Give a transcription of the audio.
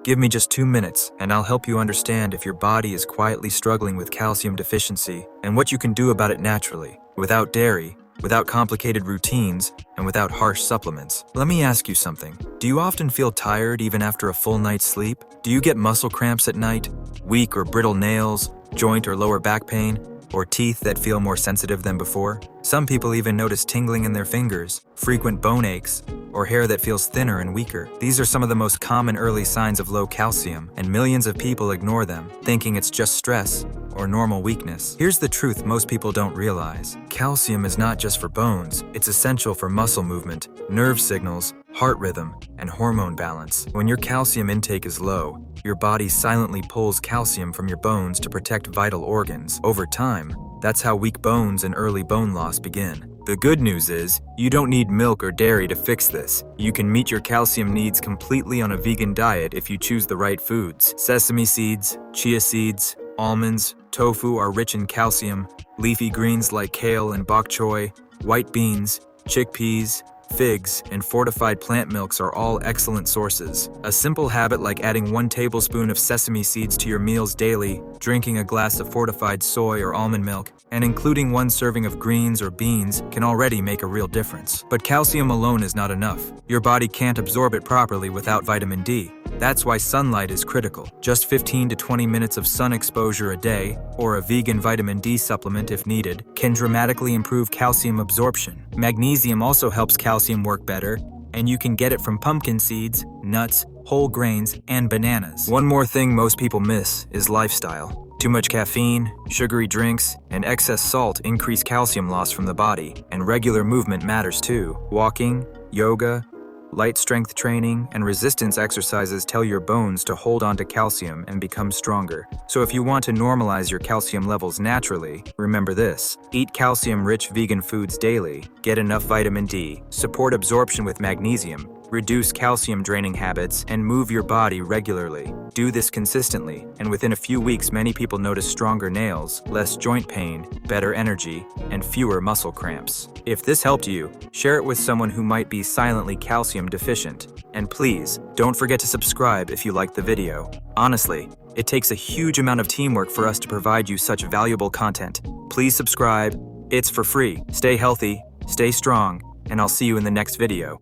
Give me just 2 minutes, and I'll help you understand if your body is quietly struggling with calcium deficiency and what you can do about it naturally, without dairy, without complicated routines, and without harsh supplements. Let me ask you something. Do you often feel tired even after a full night's sleep? Do you get muscle cramps at night, weak or brittle nails, joint or lower back pain, or teeth that feel more sensitive than before? Some people even notice tingling in their fingers, frequent bone aches, or hair that feels thinner and weaker. These are some of the most common early signs of low calcium, and millions of people ignore them, thinking it's just stress or normal weakness. Here's the truth most people don't realize. Calcium is not just for bones, it's essential for muscle movement, nerve signals, heart rhythm, and hormone balance. When your calcium intake is low, your body silently pulls calcium from your bones to protect vital organs. Over time, that's how weak bones and early bone loss begin. The good news is, you don't need milk or dairy to fix this. You can meet your calcium needs completely on a vegan diet if you choose the right foods. Sesame seeds, chia seeds, almonds, tofu are rich in calcium. Leafy greens like kale and bok choy, white beans, chickpeas, figs, and fortified plant milks are all excellent sources. A simple habit like adding 1 tablespoon of sesame seeds to your meals daily, drinking a glass of fortified soy or almond milk, and including 1 serving of greens or beans can already make a real difference. But calcium alone is not enough. Your body can't absorb it properly without vitamin D. That's why sunlight is critical. Just 15 to 20 minutes of sun exposure a day, or a vegan vitamin D supplement if needed, can dramatically improve calcium absorption. Magnesium also helps calcium work better, and you can get it from pumpkin seeds, nuts, whole grains, and bananas. One more thing most people miss is lifestyle. Too much caffeine, sugary drinks, and excess salt increase calcium loss from the body, and regular movement matters too. Walking, yoga, light strength training, and resistance exercises tell your bones to hold on to calcium and become stronger. So if you want to normalize your calcium levels naturally, remember this: eat calcium-rich vegan foods daily, get enough vitamin D, support absorption with magnesium, reduce calcium-draining habits, and move your body regularly. Do this consistently, and within a few weeks many people notice stronger nails, less joint pain, better energy, and fewer muscle cramps. If this helped you, share it with someone who might be silently calcium deficient. And please, don't forget to subscribe if you liked the video. Honestly, it takes a huge amount of teamwork for us to provide you such valuable content. Please subscribe. It's for free. Stay healthy, stay strong, and I'll see you in the next video.